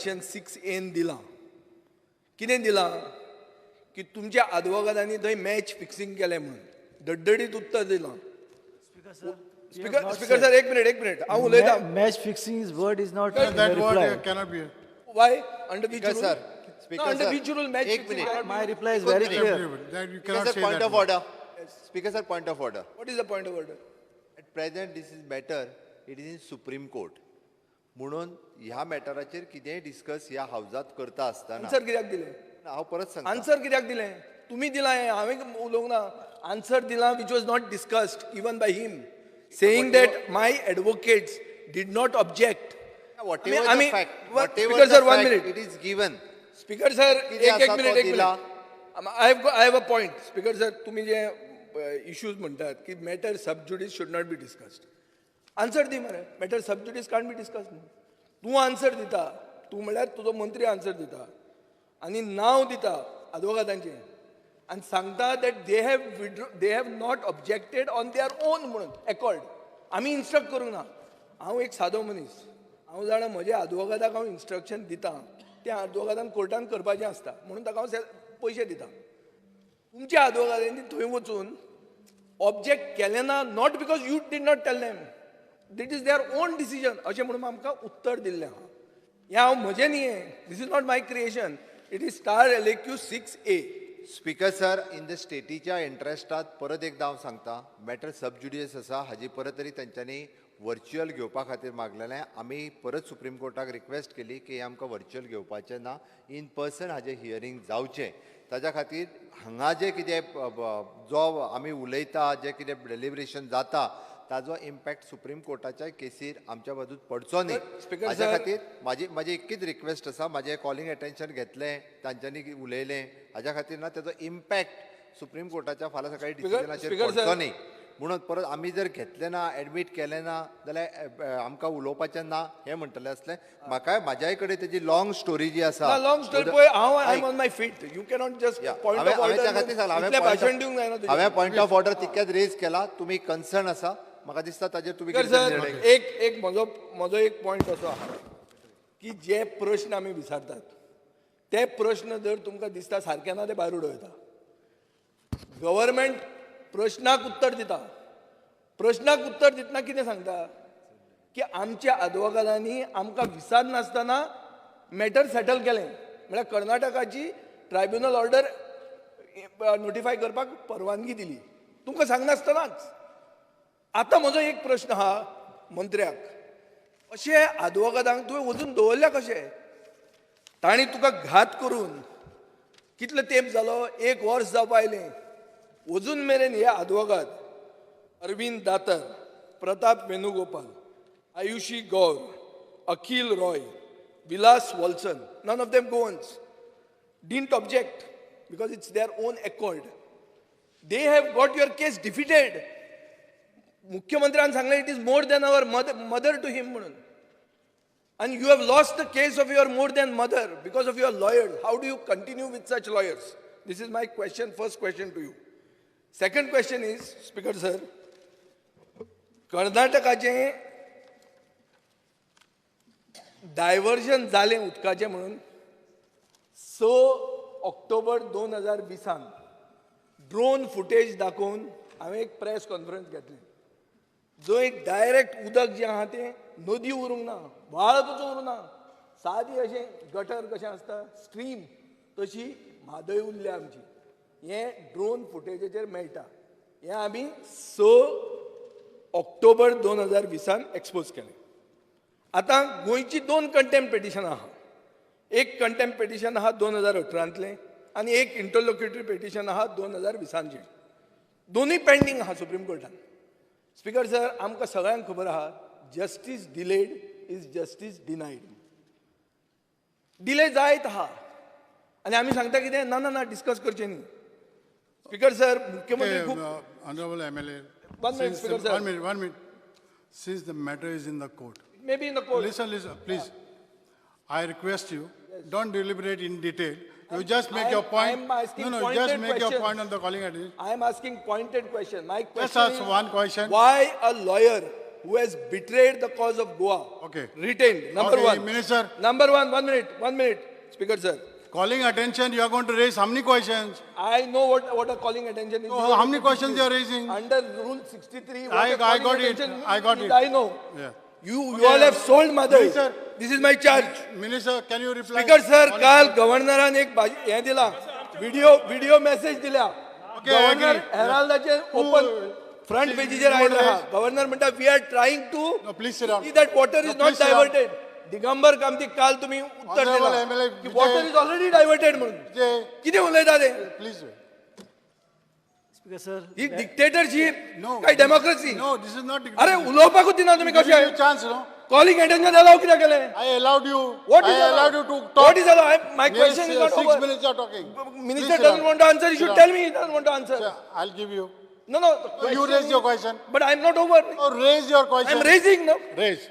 Section 6A दिलां. कितें दिलां की तुमच्या आदवोगादांनी थंय मॅच फिक्सिंग केलें म्हणून धडधडीत उत्तर दिलां. स्पीकर सर एक मिनिट हांव उलयतां. Match fixing is word is not in That the word reply. cannot be. Why? Under which rule? sir. No, Speaker under sir. which rule match एक fixing minute. cannot be? My reply is very clear. That you Speaker cannot sir, say point that of word. order. Speaker sir, point of order. What is the point of order? At present, this is matter. It is in Supreme Court. म्हणून ह्या मॅटराचेर कितेंय discuss ह्या हाऊसात करता आसतना answer कित्याक दिलें? हांव परत सांगता. आन्सर कित्याक दिलें? तुम्ही दिलां हें, हांवें उलोवंक ना. आन्सर दिलां which was not discussed even by him, saying that my advocates did not object. Whatever I the mean, fact, what- whatever Speaker the sir, one fact, minute. it is given. Speaker sir, कितें एक आसा minute, तो एक दिला. minute. I have a point. Speaker sir, तुम्ही जे issues म्हणटात की matter sub judice should not be discussed. Answer दी मरे. Matter sub judice can't be discussed. तूं आन्सर दिता, तूं म्हळ्यार तुजो मंत्री आन्सर दिता आनी नांव दिता आदवोगादांचें आनी सांगता that they have not objected on their own म्हणून एकॉर्ड. आमी इन्स्ट्रक्ट करूंक ना. हांव एक सादो मनीस. हांव जाणा म्हज्या आदवोगादाक हांव इन्स्ट्रक्शन दितां तें आदवोगादान कोर्टान करपाचें आसता म्हणून ताका हांव पयशे दितां. तुमच्या आदवोगादांनी थंय वचून ऑब्जेक्ट केलें ना not because you did not tell them. That is their own decision अशें म्हणून आमकां उत्तर दिल्लें आहा. हें हांव म्हजें न्ही हें. This is not my creation. It is star LAQ 6A. Speaker sir, in the स्टेटीच्या इंट्रस्टात परत एकदा हांव सांगता, मॅटर सब ज्युडिस आसा हाजी परत तरी तांच्यांनी व्हर्च्युअल घेवपा खातीर मागलेलें. आमी परत सुप्रीम कोर्टाक रिक्वेस्ट केली की आमकां व्हर्च्युअल घेवपाचें ना, इन पर्सन हाजें हियरींग जावचें. ताच्या खातीर हांगा जें कितें जो आमी उलयता, जें कितें डेलिब्रेशन जाता ताजो इम्पॅक्ट सुप्रीम कोर्टाच्या केसीर आमच्या बाजून पडचो न्ही. स्पीकर हाच्या सर, खातीर म्हाजी एकच रिक्वेस्ट आसा. म्हाजें कॉलिंग अटेन्शन घेतलें, तांच्यांनी उलयलें, हाच्या खातीर ना तेजो इम्पॅक्ट सुप्रीम कोर्टाच्या फाल्यां सकाळी डिसिजनाचेर स्पीकर सर. पडचो न्ही. म्हणून परत आमी जर घेतलें ना, एडमीट केलें ना जाल्यार आमकां उलोवपाचें ना हें म्हणटलें असलें. म्हाज्याय कडेन तेजी लॉंग स्टोरी जी आसा. लॉंग स्टोरी पळय. हांव I am on my feet. You cannot just point of हांवें त्या खातीर ऑर्डर सांगलां, इतलें भाशण दिवंक जायना तुजें. हांवें पॉयंट ऑफ ऑर्डर तितकेच रेज केला. तुमी कन्सर्न आसा, म्हाका दिसता ताजेर तुमी स्पीकर कितें सर, निर्णय एक म्हजो एक पॉयंट असो आहा की जे प्रश्न आमी विचारतात ते प्रश्न जर तुमकां दिसता सारके ना ते भायर उडयता. गव्हर्मेंट प्रश्नाक उत्तर दिता. प्रश्नाक उत्तर दितना कितें सांगता की आमच्या आदवोगादांनी आमकां विचार नासतना मॅटर सेटल केलें. म्हळ्यार कर्नाटकाची ट्रायब्युनल ऑर्डर नोटिफाय करपाक परवानगी दिली तुमकां सांगनासतनाच. आतां म्हजो एक प्रश्न आहा मंत्र्याक, अशें आदवोगादांक तुवें वचून दवरल्या कशें? तांणी तुका घात करून कितलो तेंप जालो? 1 वर्स जावपा आयलें. अजून मेरेन हे आदवोगाद अरविंद दातर, प्रताप वेणुगोपाल, आयुशी गौर, अखिल Roy, Vilas वॉल्सन, none of them goons didn't object because it's their own accord. They have got your case defeated. मुख्यमंत्र्यान सांगलें it is more than our mother to him म्हणून. And you have lost the case of your more than mother because of your lawyers. How do you continue with such lawyers? This is my question, first question to you. Second question is, Speaker sir, कर्नाटकाचें diversion जालें उदकाचें म्हणून 6 October 2020 drone footage दाखोवन हांवें एक press conference घेतली. जंय direct उदक जें आहा तें नदी उरूंक ना, व्हाळच उरूंक ना, सादी अशें गटर कशें आसता स्ट्रीम तशी म्हादय उरल्या आमची. हें ड्रोन फुटेजीचेर मेळटा. हें आमी 6 ऑक्टोबर 2020 एक्सपोज केलें. आतां गोंयची 2 कंटेम्प्ट पेटिशनां आहा. एक कंटेम्प्ट पेटिशन आहा 2018तलें आनी एक इंटरलोक्युटरी पेटिशन आहा 2020चें. दोनूय पेंडींग आहा सुप्रीम कोर्टान. स्पीकर सर, आमकां सगळ्यांक खबर आहा justice delayed is justice डिनायड. Delay जायत आहा आनी आमी सांगता कितें ना ना ना डिस्कस करचें न्ही. स्पीकर सर, मुख्यमंत्री खूब Honorable MLA. One minute, Speaker, sir. 1 minute, 1 minute. Since the matter is in the court. May be in the court. Listen, please. I request you, don't deliberate in detail. You just make I am- your point. I am asking No, pointed just make your questions. point on the calling attention. I am asking pointed question. My Just question ask is, one question. why a lawyer who has betrayed the cause of Goa. Okay. Retained. Number Okay, one. Minister. Number one. 1 minute. 1 minute. Speaker, sir. Calling attention, you are going to raise how many questions? I know what a calling attention is. So how many questions you are raising? Under Rule 63. what I a calling got it. attention I got is, it. I know. Yeah. You Okay. all have sold mother. Minister. This is my charge. Minister, can you reply? Speaker sir काल गव्हर्नरान एक हे दिला video message दिल्या governor हेराल्डाचे open front पेजीचेर आयला governor म्हणटा we are trying to No, please sit down. See that water is No, not please sit down. Diverted Digambar कामती काल तुम्ही उत्तर Honorable दिला MLA की Vijay- water is already diverted म्हणून Vijay, किती उलयता ते please wait. Speaker, sir. ही डिक्टेटरशिप No. काय democracy No, this is not. अरे उलोवपाकूच दिना तुम्ही Give कशे you a chance, no? Calling attention allow कित्याक केलें I allowed you. What I is allowed you to talk. What is allowed? My Nearly question is not 6 over. minutes you are talking. Minister Please sit doesn't down. want to answer. You Sit should down. tell me he doesn't want to answer. Sir, I'll give you. No, no. the You question raise your is- question. But I'm not over. Oh, raise your question. I'm raising, no? Raise.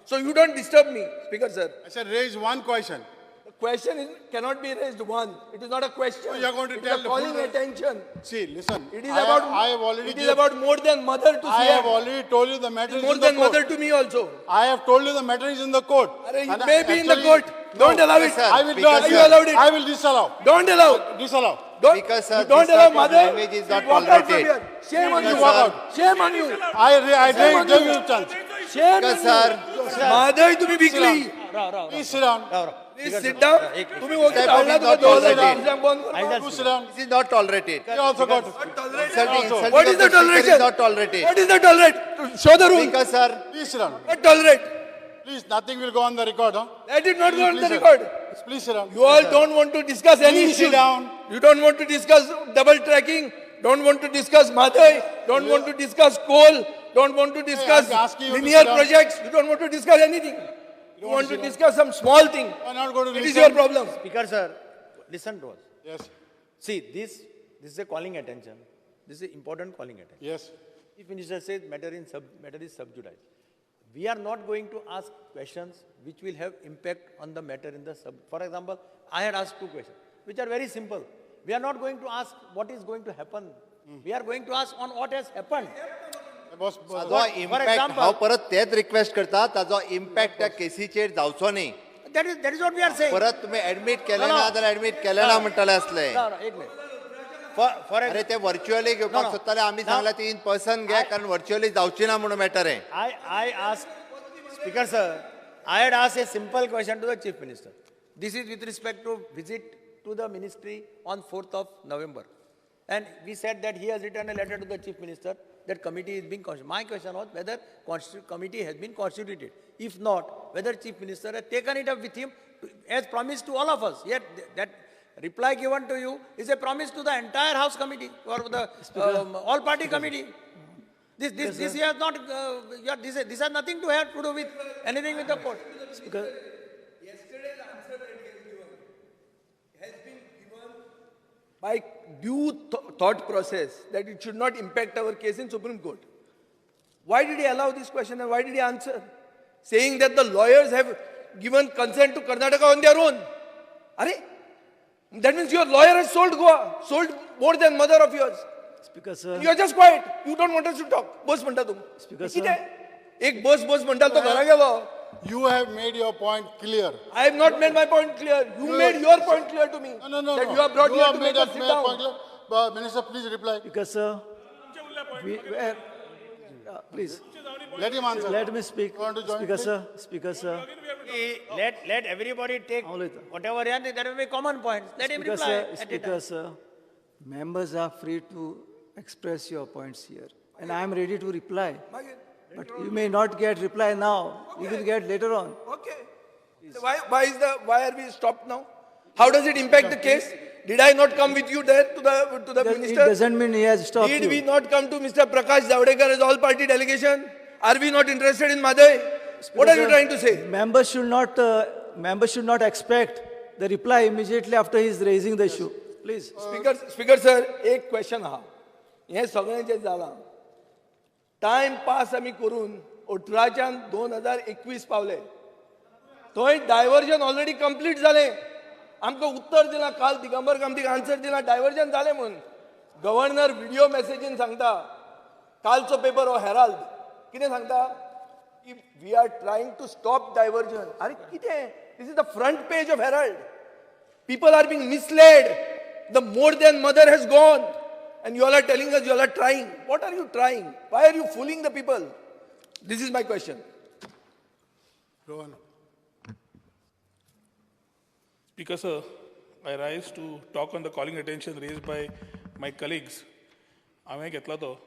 So you don't disturb me, Speaker, sir. I said raise one question. The question is, cannot be raised one. It is not a question. you are going to it tell is the a calling full- attention. See, listen. It is I about. have already. It is about more than mother to I CM. have already told you the matter It is is more in the than court. mother to me also. I have told you the matter is in the court. Arre, you And may be in the actually- court. Don't allow it. sir. I will Because not. you allowed it. I will disallow. Don't allow. Disallow. Don't, Because, sir, you don't this allow type of mother. language is not You walk out from tolerated. here. Shame on You you. walk out. Shame on you. I Shame on gave you. you a chance. Shame Because, on sir, you. Mother तुम्ही विकली. Please sit down. Please sit down. तुम्ही वकील Step काढला is Tuka not 2000 tolerated. exam बंद करा. You sit down. this is not tolerated. You also got. Insulting What is of the the speaker toleration? is not tolerated. What is the tolerate? Show the rule. Because, sir, Please sit down. Not tolerate. Please, nothing will go on the record, huh? Let it not go on the Please sit- record. Please sit down. You all don't want to discuss any Please sit issue. down. You don't want to discuss double tracking. Don't want to discuss Madhai. Don't want to discuss coal. Don't want to discuss I'm asking you to linear sit down. projects. You don't want to discuss anything. You want to discuss some small thing. I'm not going to It is listen. your problem. Speaker, sir, listen to us. Yes. See, this is a calling attention. This is important calling attention. Yes. Chief Minister says matter is sub judice. We are not going to ask questions which will have impact on the matter in the sub. For example, I had asked 2 questions, which are very simple. We are not going to ask what is going to happen. We are going to ask on what has happened. Boss, ताजो impact example- हांव परत तेच request करता ताजो impact त्या केसीचेर जावचो न्ही That is what we are saying. परत तुम्ही ऍडमिट केले No, no. ना जाल्यार ऍडमिट केले ना म्हणटले असले No, no, 1 minute. For अरे ते व्हर्च्युअली घेवपाक No, no. सोदताले आमी सांगला ती इन पर्सन घ्या कारण व्हर्च्युअली जावची ना म्हणून मॅटर आहे I asked, Speaker sir, I had asked a simple question to the Chief Minister. This is with respect to visit to the ministry on 4th of November. And we said that he has written a letter to the Chief Minister that committee is being constituted. My question was whether committee has been constituted. If not, whether Chief Minister has taken it up with him as promised to all of us. Yet that reply given to you is a promise to the entire House committee or the all party committee. This has not, this has nothing to have to do with anything with the court. Speaker, Yesterday's answer that he has given has been given by due thought process that it should not impact our case in Supreme Court. Why did he allow this question and why did he answer? Saying that the lawyers have given consent to Karnataka on their own. Are? That means your lawyer has sold Goa, sold more than mother of yours. Speaker, sir. You are just quiet. You don't want us to talk. Boss म्हणता तुम. Speaker, किती आहे? एक boss म्हणता तो घरा गेलो. you have made your point clear. I have not made my point clear. You made your point clear to me. No. That you are brought You here have to made make us a sit made down. point clear. Minister, please reply. Speaker, sir. Please, Let him answer. let me speak. You want to join, Speaker, please? sir. Speaker, sir. Let everybody take Only- whatever, and that will be common points. Let him Speaker, reply sir. at a Speaker, time. sir. Members are free to express your points here. And I am ready to reply. But you may not get reply now. You will get later on. Okay. So why are we stopped now? How does it impact the case? Did I not come with you there to the It minister? doesn't mean he has stopped Did we you. not come to Mr. Prakash Javadekar as all party delegation? Are we not interested in Madhai? What are you Sir, trying to say? Members should not expect the reply immediately after he is raising the issue. Please. Speaker sir, एक question हा. हे सगळें जे जालां time pass आमी करून 18च्यान 2021 पावले थंय डायव्हर्जन ऑलरेडी कंप्लीट जालें आमकां उत्तर दिलां काल दिगंबर कामतीक आन्सर दिलां डायव्हर्जन जालें म्हणून गव्हर्नर व्हिडिओ मेसेजीन सांगता कालचो पेपर हो हेराल्ड कितें सांगता if we are trying to stop diversion, are this is the front page of Herald. People are being misled. The more than mother has gone. And you all are telling us you all are trying. What are you trying? Why are you fooling the people? This is my question. Rohan. Speaker, sir, I rise to talk on the calling attention raised by my colleagues. हांवें घेतला तो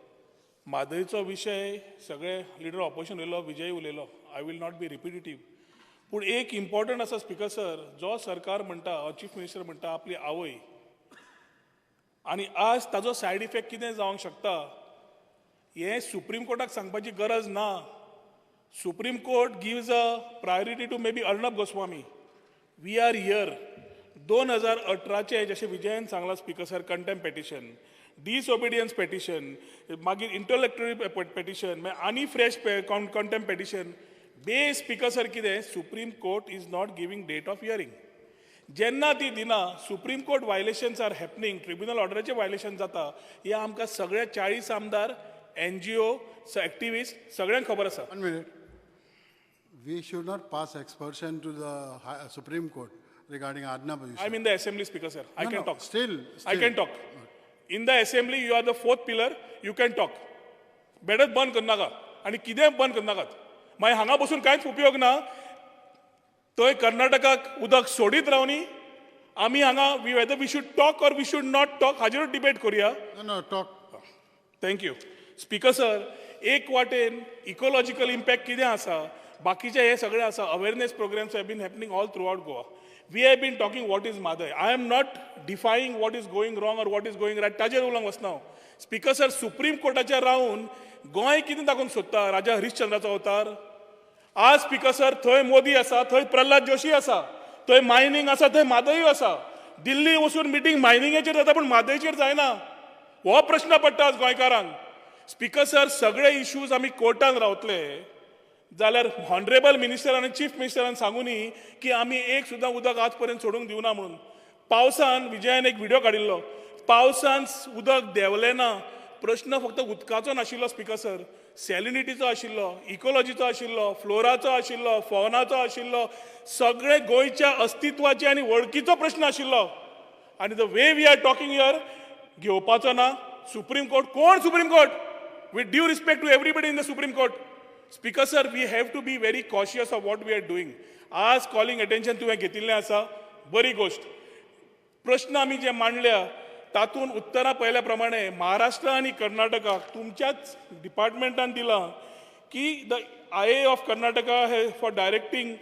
म्हादयचो विशय सगळे leader opposition उलयलो विजय उलयलो I will not be रिपिटेटीव पूण एक important आसा स्पिकर सर जो सरकार म्हणटा चीफ मिनिस्टर म्हणटा आपली आवय आनी आज ताजो सायड इफेक्ट कितें जावंक शकता हें सुप्रीम कोर्टाक सांगपाची गरज ना supreme court gives a priority to may be Arnab Goswami we are here 2018 जशें विजयन सांगला speaker sir contempt petition disobedience petition मागीर इंटरलेक्टरी पेटिशन मागीर आनी fresh contempt petition base speaker sir कितें supreme court is not giving date of hearing जेन्ना ती दिना supreme court violations are happening tribunal ऑर्डराचें वायलेशन जाता हें आमकां सगळे 40 आमदार NGO एक्टिविस्ट सगळ्यांक खबर आसा 1 minute. We should not pass expulsion to the Supreme Court regarding Arnab issue. I'm in the assembly, Speaker, sir. I can talk. Still. I can talk. In the assembly, you are the fourth pillar. You can talk. Better बंद कर नाका आणि कितें बंद कर नाकात मागीर हांगा बसून कांयच उपयोग ना थंय कर्नाटकाक उदक सोडीत रावनी आमी हांगा whether we should talk or we should not talk हाजेरूच डिबेट करुया No, talk. Thank you speaker sir एक वाटेन इकोलॉजिकल इम्पॅक्ट कितें आसा बाकीचे हे सगळे आसा awareness programs have been happening all throughout Goa we have been talking what is Mhadei I am not defying what is going wrong or what is going right ताजेर उलोवंक वचना स्पिकर सर सुप्रीम कोर्टाचेर रावन गोंय कितें दाखोवंक सोदता राजा हरिश्चंद्राचो अवतार आज स्पिकर सर थंय मोदी आसा थंय प्रल्हाद जोशी आसा थंय मायनींग आसा थंय मादयूय आसा दिल्ली वचून मिटींग मायनिंगेचेर जाता पूण मादयचेर जायना हो प्रश्न पडटा आज गोंयकारांक स्पिकर सर सगळे इश्यूज आमी कोर्टान रावतले जाल्यार हॉनरेबल मिनिस्टर आनी चीफ मिनिस्टरान सांगुनी की आमी एक सुद्दां उदक आज पर्यंत सोडूंक दिवना म्हणून पावसान विजयान एक व्हिडिओ काडिल्लो पावसान उदक देंवलें ना प्रश्न फक्त उदकाचो नाशिल्लो स्पिकर सर सॅलिनिटीचो आशिल्लो इकोलॉजीचो आशिल्लो फ्लोराचो आशिल्लो फॉनाचो आशिल्लो सगळे गोंयच्या अस्तित्वाचे आनी वळखीचो प्रश्न आशिल्लो आनी the way we are talking here घेवपाचो ना सुप्रीम कोर्ट कोण Supreme Court with due respect to everybody in the Supreme Court speaker sir we have to be very cautious of what we are doing आज calling attention तुवें घेतिल्लें आसा बरी गोश्ट प्रश्न आमी जे मांडल्या तातूंत उतरां पळयल्या प्रमाणे महाराष्ट्र आनी कर्नाटकाक तुमच्याच डिपार्टमेंटान दिलां की the IA of Karnataka for directing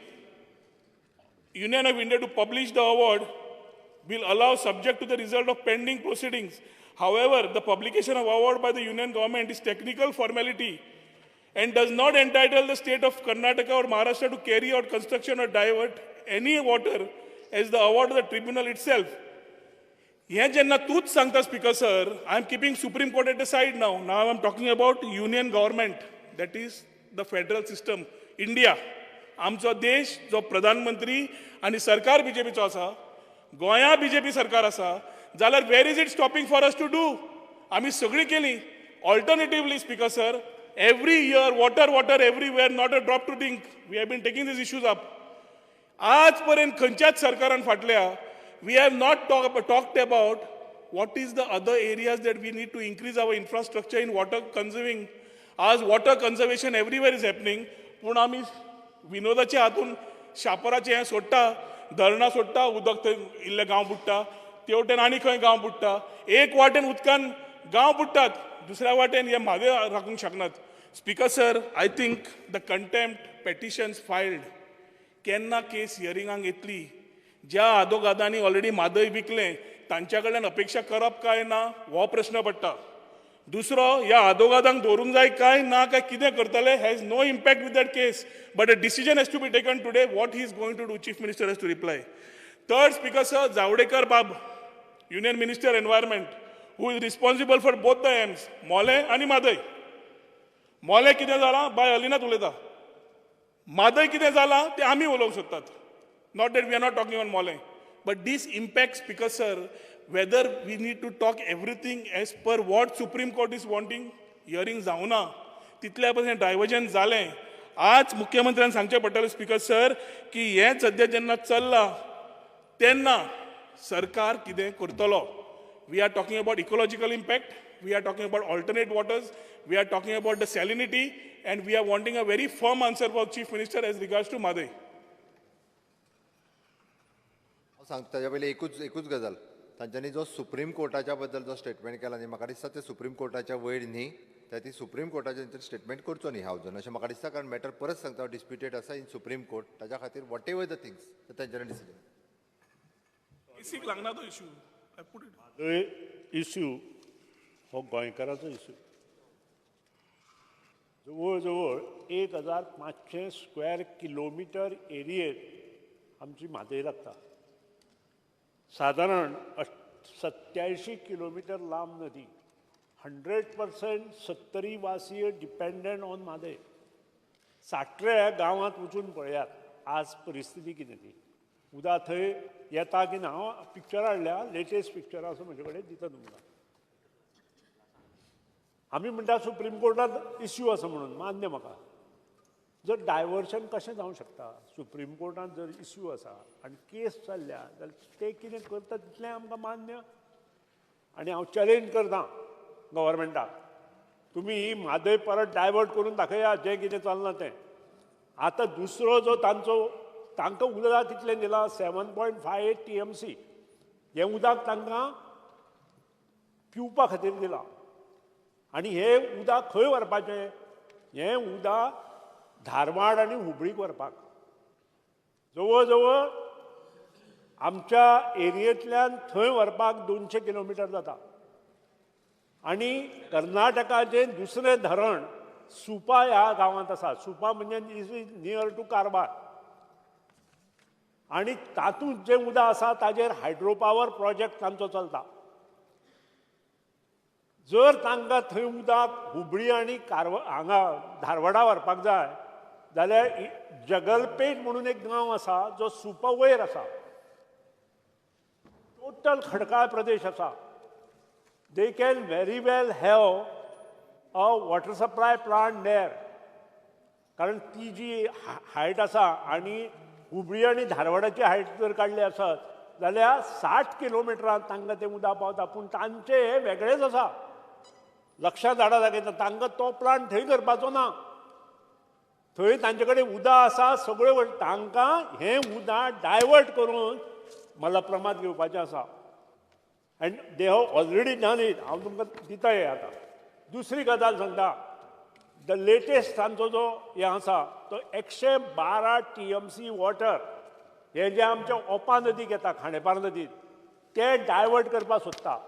Union of India to publish the award will allow subject to the result of pending proceedings. However, the publication of award by the union government is technical formality and does not entitle the state of Karnataka or Maharashtra to carry out construction or divert any water as the award of the tribunal itself. Here, jenna tooth sangta speaker sir, I am keeping Supreme Court at the side now. Now I am talking about union government, that is the federal system, India. आमचो देश जो प्रधानमंत्री आणि सरकार BJPचो आसा गोंया BJP सरकार आसा जाल्यार where is it stopping for us to do आमी सगळी केली alternatively speaker sir every year water everywhere not a drop to drink we have been taking this issues up आज पर्यंत खंयच्याच सरकारान फाटल्या we have not talked about what is the other areas that we need to increase our infrastructure in water conserving आज water conservation everywhere is happening पूण आमी विनोदाच्या हातून शापराचें हें सोडटा धरणां सोडटा उदक थंय इल्ले गांव बुडटा तेवटेन आनी खंय गांव बुडटा एक वाटेन उदकान गांव बुडटात दुसऱ्या वाटेन हे म्हादय राखूंक शकनात speaker sir I think the contempt petitions filed केन्ना केस हियरिंगाक येतली ज्या आदोगादांनी ऑलरेडी म्हादय विकलें तांच्या कडल्यान अपेक्षा करप काय ना हो प्रश्न पडटा दुसरो ह्या आदोगादांक दवरूंक जाय काय ना काय कितें करतले has no impact with that case but a decision has to be taken today what he is going to do chief minister has to reply third speaker sir Javadekar बाब union minister environment who is responsible for both the aims Mollem आनी मादय मोले कितें जालां bye अलिनाथ उलयता मादय कितें जालां तें आमी उलोवंक सोदतात not that we are not talking on Mollem but this impact speaker sir whether we need to talk everything as per what Supreme Court is wanting, hearing जावना तितल्या पर्यंत डायवर्जन जालें आज मुख्यमंत्र्यांनी सांगचें पडटलें स्पीकर सर की हें सद्या जेन्ना चल्लां तेन्ना सरकार कितें करतलो. We are talking about ecological impact, we are talking about alternate waters, we are talking about the salinity and we are wanting a very firm answer for chief minister as regards to Mhadei. सांगता ताच्या पयलीं एकूच गजाल, तांच्यांनी जो supreme कोर्टाच्या बद्दल जो स्टेटमेंट केला न्ही, म्हाका दिसता ते सुप्रीम कोर्टाच्या वयर न्ही, त्या ती सुप्रीम कोर्टाचेर स्टेटमेंट करचो न्ही हावजन अशें म्हाका दिसता. कारण मॅटर परत सांगता डिस्प्युटेड आसा इन सुप्रीम कोर्ट, ताच्या खातीर वॉट एवर द थिंग्स तांच्यांनी डिसिजन. एसीक लागना तो इश्यू. म्हादय इश्यू हो गोंयकाराचो इश्यू. जवळ जवळ 1500 स्क्वेअर किलोमिटर एरियेत आमची म्हादय लागता. साधारण 87 किलोमिटर लांब नदी. 100% सत्तरी वासीय डिपेंडंट ऑन म्हादय. साट्रे गांवांत वचून पळयात आज परिस्थिती कितें ती. उदक थंय येता की ना, हांव पिक्चर हाडल्या, लेटेस्ट पिक्चर आसा म्हजे कडेन, दिता तुमकां. आमी म्हणटा सुप्रीम कोर्टांत इश्यू आसा म्हणून, मान्य म्हाका. जर डायवर्शन कशें जावंक शकता, सुप्रीम कोर्टांत जर इश्यू आसा आनी केस चल्ल्या जाल्यार ते कितें करता तितलें आमकां मान्य. आनी हांव चॅलेंज करतां गव्हर्मेंटाक, तुमी ही म्हादय परत डायवर्ट करून दाखया जें कितें चलना तें. आतां दुसरो जो तांकां उदक कितलें दिलां, 7.58 TMC. हें उदक तांकां पिवपा खातीर दिलां. आनी हें उदक खंय व्हरपाचें? हें उदक धारवाड आनी हुबळीक व्हरपाक. जवळ जवळ आमच्या एरियेंतल्यान थंय व्हरपाक 200 किलोमिटर जाता. आनी कर्नाटकाचें दुसरें धरण सुपा ह्या गांवांत आसा. सुपा म्हणजे नियर टू कारवार. आनी तातूंत जें उदक आसा ताजेर हायड्रो पावर प्रोजेक्ट तांचो चलता. जर तांकां थंय उदक हुबळी आनी हांगा धारवाडा व्हरपाक जाय जाल्यार जगलपेट म्हणून एक गांव आसा जो सुपा वयर आसा. टोटल खडकाळ प्रदेश आसा. They can very well have a water supply plant there. कारण ती जी हायट आसा आनी हुबळी आनी धारवाडाची हायट जर काडली आसत जाल्यार 60 किलोमिटरांत तांकां तें उदक पावता. पूण तांचें हें वेगळेंच आसा. लक्षांत हाडा दाखयता, तांकां तो प्लांट थंय करपाचो ना. थंय तांचे कडेन उदक आसा सगळ्यो. तांकां हें उदक डायवर्ट करून मलप्रमाद घेवपाचें आसा. And they have already done it. हांव तुमकां दिता हें आतां. दुसरी गजाल सांगता, द लेटेस्ट तांचो जो हें आसा तो 112 TMC वॉटर हें जें आमच्या ओपा नदीक येता, खांडेपार नदीक, तें डायवर्ट करपाक सोदता.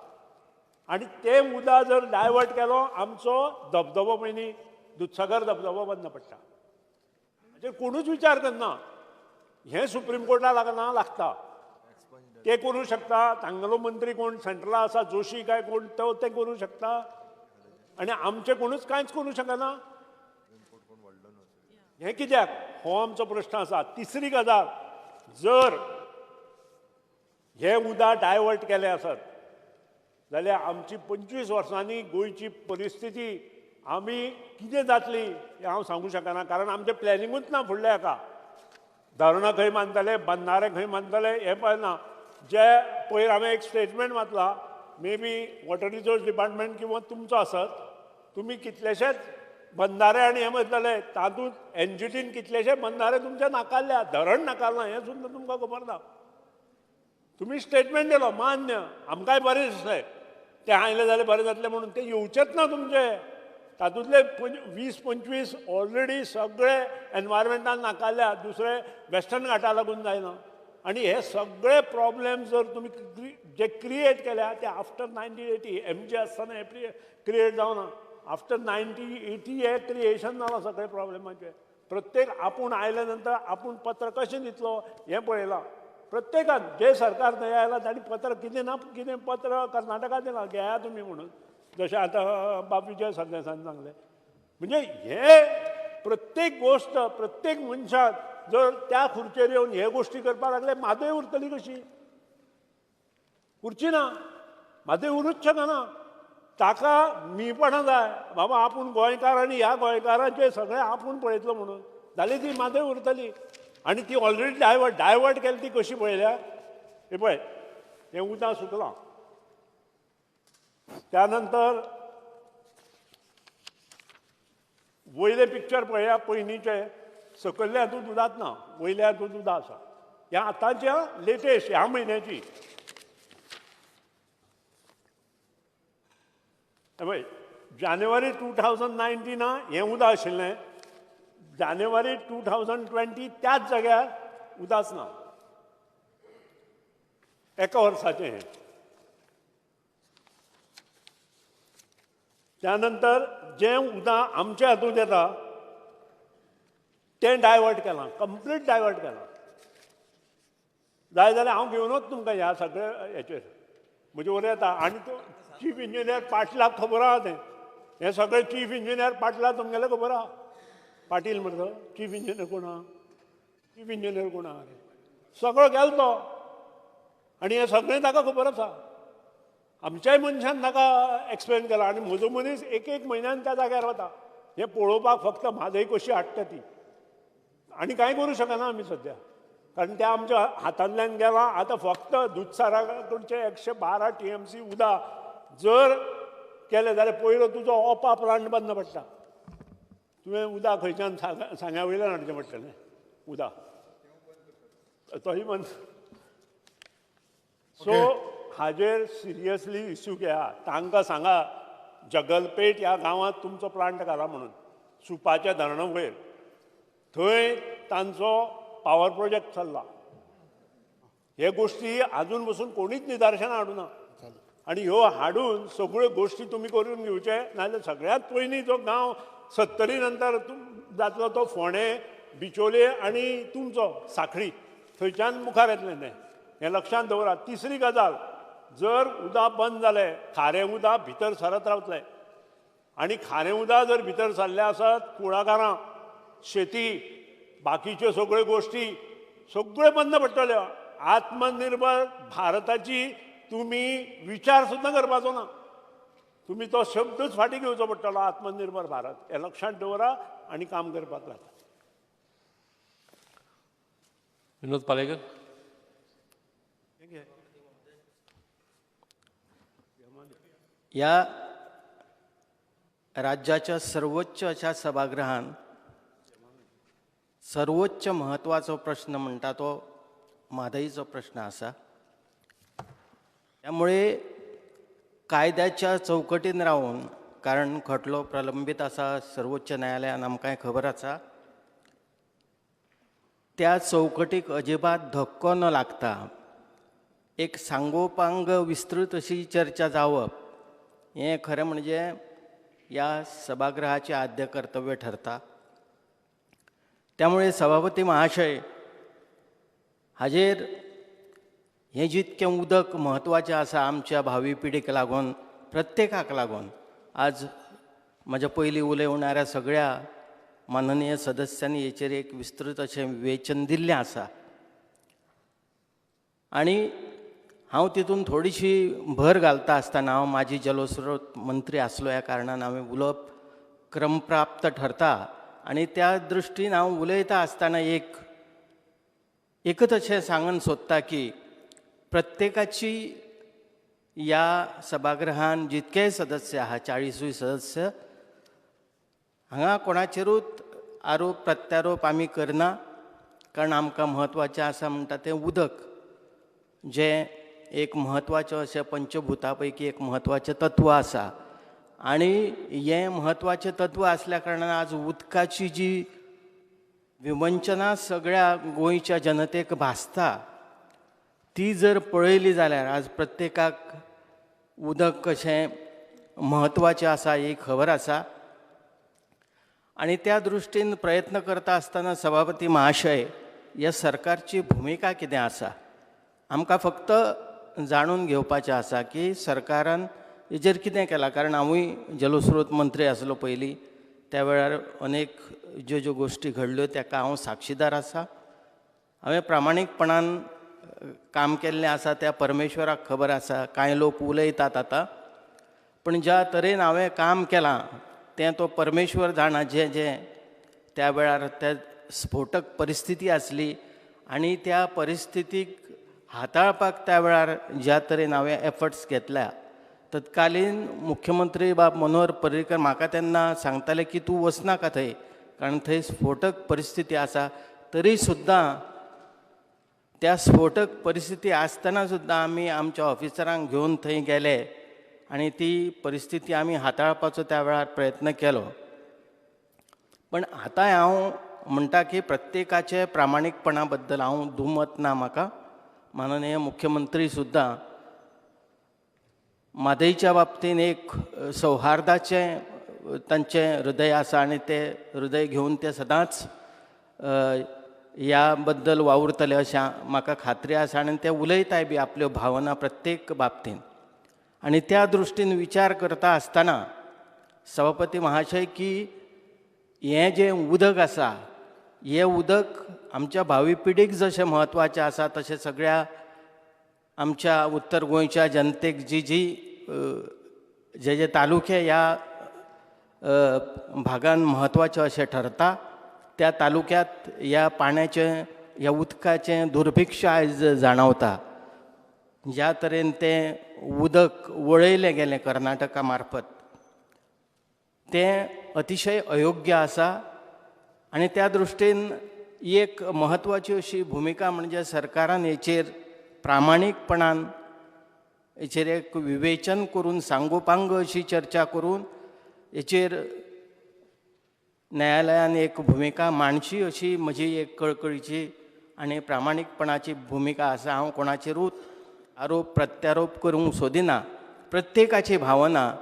आनी तें उदक जर डायवर्ट केलो आमचो धबधबो पयलीं दुधसागर धबधबो बंद पडटा. हाचेर कोणूच विचार करना. हें सुप्रीम कोर्टाक लागता. ते करूं शकता. तांगलो मंत्री कोण सेंट्रला आसा, जोशी काय कोण, तो ते करूं शकता. आनी आमचें कोणूच कांयच करूं शकना. हें कित्याक? हो आमचो प्रश्न आसा. तिसरी गजाल, जर हें उदक डायवर्ट केलें आसत जाल्यार आमची 25 वर्सांनी गोंयची परिस्थिती आमी कितें जातली हें हांव सांगूं शकना. कारण आमचें प्लॅनिंगूच ना फुडल्या हाका. धरणां खंय बांदतले, बंधारे खंय बांदतले हें पळयना. जे पयर हांवें एक स्टेटमेंट वाचला, may be water resource department किंवा तुमचो आसत, तुमी कितलेशेच बंधारे आनी हें म्हणटले, तातूंत एनजीटीन कितलेशे बंधारे तुमचे नाकारल्या, धरण नाकारलां हें सुद्दां तुमकां खबर ना. तुमी स्टेटमेंट दिलो मान्य, आमकांय बरें दिसलें, तें आयलें जाल्यार बरें जातलें म्हणून. तें येवचेंच ना तुमचे. तातूंतले 20-25 ऑलरेडी सगळे एनवायरमेंटान नाकारल्या. दुसरे वेस्टर्न घाटा लागून जायना. आनी हे सगळे प्रॉब्लेम जर तुमी जे क्रिएट केल्या ते आफ्टर 1980 MG आसतना हे क्रिएट जावना. आफ्टर 1980 हे क्रिएशन जालां सगळे प्रॉब्लेमाचे. प्रत्येक आपूण आयल्या नंतर आपूण पत्र कशें दितलो हें पळयलां. प्रत्येकान जे सरकार थंय आयला तांणी पत्र कितें ना कितें पत्र कर्नाटकाक दिलां घेया तुमी म्हणून. जशें आतां बापूच्या सरदेसांनी सांगलें. म्हणजे हे प्रत्येक गोश्ट प्रत्येक मनशाक जर त्या खुर्चेर येवन हे गोश्टी करपाक लागले, म्हादय उरतली कशी? उरची ना. म्हादय उरूच शकना. ताका मीपणां जाय. बाबा आपूण गोंयकार आनी ह्या गोंयकारांचे सगळें आपूण पळयतलो म्हणून. जाल्यार ती मादय उरतली आनी ती ऑलरेडी डायवर्ट केली ती कशी पळयल्या हे पळय हें उदक सुकलां त्यानंतर वयले पिक्चर पळया पयलींचे सकयल्या हातूंत उदात ना वयल्या हातूंत उदक आसा हें आतांच्या लेटेस्ट ह्या म्हयन्याची पळय जानेवारी 2019 हें उदक आशिल्लें जानेवारी 2020 त्याच जाग्यार उदक ना एका वर्साचें हें त्यानंतर जें उदक आमच्या हातूंत येता तें डायवर्ट केलां कंप्लीट डायवर्ट केलां जाय जाल्यार हांव घेवनच तुमकां ह्या सगळ्या हेचेर म्हजे वर येता आनी तो चीफ इंजिनियर पाटलाक खबर आहा तें हें सगळें चीफ इंजिनियर पाटला तुमगेलें खबर आहा पाटील म्हणटा चीफ इंजिनियर कोण आहा चीफ इंजिनियर कोण आहा सगळो गेलो तो आनी हें सगळें ताका खबर आसा आमच्याय मनशान ताका एक्सप्लेन केला आनी म्हजो मनीस एक म्हयन्यान त्या जाग्यार वता हें पळोवपाक फक्त म्हादय कशी हाडटा ती आनी कांय करूं शकना आमी सद्या कारण त्या आमच्या हातांतल्यान गेलां आतां फक्त दुधसारा कडचे 112 TMC उदक जर केलें जाल्यार पयलो तुजो ओपा प्लांट बंद पडटा तुवें उदक खंयच्यान सांग्या वयल्यान हाडचें पडटलें उदक तोय बंद सो हाजेर सिरियसली इश्यू घेया तांकां सांगा जगलपेट ह्या गांवांत तुमचो प्लांट घाला म्हणून सुपाच्या धरणा वयर थंय तांचो पावर प्रोजेक्ट चल्ला हे गोश्टी आजून पसून कोणीच निदर्शनां हाडूना आनी ह्यो हाडून सगळ्यो गोश्टी तुमी करून घेवचे नाजाल्यार सगळ्यांत पयलीं जो गांव 70 नंतर जातलो तो फोंडे बिचोले आनी तुमचो सांखळी थंयच्यान मुखार येतलें तें हें लक्षांत दवरात तिसरी गजाल जर उदक बंद जालें खारें उदक भितर सरत रावतलें आनी खारें उदक जर भितर सरलें आसत कुळागरां शेती बाकीच्यो सगळ्यो गोश्टी सगळ्यो बंद पडटल्यो आत्मनिर्भर भारताची तुमी विचार सुद्दां करपाचो ना तुमी तो शब्दच फाटीं घेवचो पडटलो आत्मनिर्भर भारत हें लक्षांत दवरा आनी काम करपाक लागा विनोद पालेकर या राज्याच्या सर्वोच्च अशा सभागृहान सर्वोच्च महत्वाचो प्रश्न म्हणटा तो म्हादयीचो प्रश्न आसा त्यामुळे कायद्याच्या चौकटीन रावून कारण खटलो प्रलंबीत आसा सर्वोच्च न्यायालयान आमकां खबर आसा त्या चौकटीक अजिबात धक्को न लागता एक सांगोपांग विस्तृत अशी चर्चा जावप हें खरें म्हणजे ह्या सभागृहाचें आद्य कर्तव्य ठरता त्यामुळे सभापती महाशय हाजेर हें जितकें उदक म्हत्वाचें आसा आमच्या भावी पिढीक लागून प्रत्येकाक लागून आज म्हज्या पयलीं उलयवणाऱ्या सगळ्या माननीय सदस्यांनी हेचेर एक विस्तृत अशें विवेचन दिल्लें आसा आनी हांव तितून थोडीशी भर घालता आसतना हांव माजी जलस्रोत मंत्री आसलो ह्या कारणान हांवें उलोवप क्रमप्राप्त ठरता आनी त्या दृश्टीन हांव उलयता आसतना एकच अशें सांगन सोदता की प्रत्येकाची ह्या सभागृहान जितकेय सदस्य आहा 40 सदस्य हांगा कोणाचेरूच आरोप प्रत्यारोप आमी करना कारण आमकां म्हत्वाचें आसा म्हणटा तें उदक जें एक म्हत्वाचें अशें पंचभुता पैकी एक म्हत्वाचें तत्व आसा आनी हें म्हत्वाचें तत्व आसल्या कारणान आज उदकाची जी विवंचना सगळ्या गोंयच्या जनतेक भासता ती जर पळयली जाल्यार आज प्रत्येकाक उदक कशें म्हत्वाचें आसा ही खबर आसा आनी त्या दृश्टीन प्रयत्न करता आसतना सभापती महाशय ह्या सरकारची भुमिका कितें आसा आमकां फक्त जाणून घेवपाचें आसा की सरकारान हेजेर कितें केलां कारण हांवूय जलस्रोत मंत्री आसलो पयलीं त्या वेळार अनेक ज्यो गोश्टी घडल्यो ताका हांव साक्षीदार आसा हांवें प्रामाणीकपणान काम केल्लें आसा त्या परमेश्वराक खबर आसा कांय लोक उलयतात आतां पण ज्या तरेन हांवें काम केलां तें तो परमेश्वर जाणा जें त्या वेळार त्या स्फोटक परिस्थिती आसली आणि त्या परिस्थितीक हाताळपाक त्या वेळार ज्या तरेन हांवें एफर्ट्स घेतल्या, तत्कालीन मुख्यमंत्री बाब मनोहर पर्रीकर म्हाका तेन्ना सांगताले की तूं वचनाका थंय, कारण थंय स्फोटक परिस्थिती आसा. तरी सुद्दां त्या स्फोटक परिस्थिती आसतना सुद्दां आमी आमच्या ऑफिसरांक घेवन थंय गेले आणि ती परिस्थिती आमी हाताळपाचो त्या वेळार प्रयत्न केलो. पण आतां हांव म्हणटा की प्रत्येकाचे प्रामाणीकपणा बद्दल हांव दुमत ना म्हाका. माननीय मुख्यमंत्री सुद्दां म्हादईच्या बाबतीन एक सौहार्दाचें तांचें हृदय आसा आणि ते हृदय घेवन ते सदांच ह्या बद्दल वावुरतले अशें म्हाका खात्री आसा आनी ते उलयताय बी आपल्यो भावना प्रत्येक बाबतीन. आनी त्या दृश्टीन विचार करता आसतना सभापती महाशय की हें जें उदक आसा, हें उदक आमच्या भावी पिढीक जशें म्हत्वाचें आसा तशें सगळ्या आमच्या उत्तर गोंयच्या जनतेक जे जे तालुके ह्या भागान म्हत्वाचे अशें ठरता, त्या तालुक्यात ह्या पाण्याचें ह्या उदकाचें दुर्भिक्ष आयज जाणवता. ज्या तरेन तें उदक वळयलें गेलें कर्नाटका मार्फत, तें अतिशय अयोग्य आसा. आनी त्या दृश्टीन एक म्हत्वाची अशी भुमिका म्हणजे सरकारान हेचेर प्रामाणीकपणान हेचेर एक विवेचन करून सांगोपांग अशी चर्चा करून हेचेर न्यायालयान एक भुमिका मांडची अशी म्हजी एक कळकळीची आनी प्रामाणीकपणाची भुमिका आसा. हांव कोणाचेरूच आरोप प्रत्यारोप करूंक सोदिना. प्रत्येकाची भावना,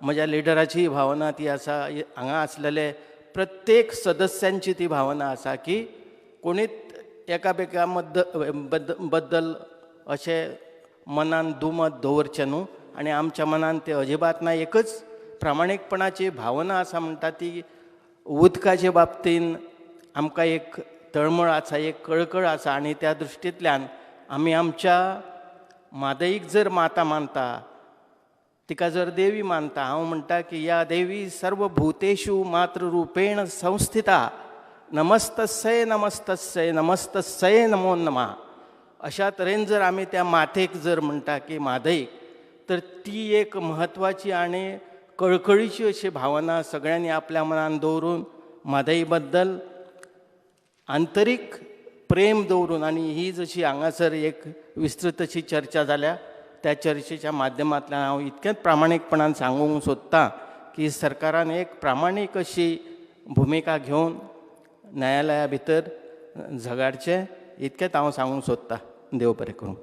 म्हज्या लिडराची भावना ती आसा, हांगा आसलेले प्रत्येक सदस्यांची ती भावना आसा की कोणीच एकामेका बद्दल अशें मनान दुमत दवरचें न्हू. आनी आमच्या मनान ते अजिबात ना. एकच प्रामाणीकपणाची भावना आसा म्हणटा ती उदकाचे बाबतीन आमकां एक तळमळ आसा, एक कळकळ आसा. आनी त्या दृश्टींतल्यान आमी आमच्या म्हादईक जर माता मानता, तिका जर देवी मानता, हांव म्हणटा की या देवी सर्वभूतेषु मातृरूपेण संस्थिता, नमस्तस्यै नमस्तस्यै नमस्तस्यै नमो नमः. अशा तरेन जर आमी त्या मातेक जर म्हणटा की म्हादईक, तर ती एक म्हत्वाची आनी कळकळीची अशी भावना सगळ्यांनी आपल्या मनान दवरून म्हादई बद्दल आंतरीक प्रेम दवरून, आनी ही जशी हांगासर एक विस्तृत अशी चर्चा जाल्या, त्या चर्चेच्या माध्यमांतल्यान हांव इतकेंच प्रामाणीकपणान सांगूंक सोदतां की सरकारान एक प्रामाणीक अशी भुमिका घेवन न्यायालया भितर झगडचें, इतकेंच हांव सांगूंक सोदतां. देव बरें करूं.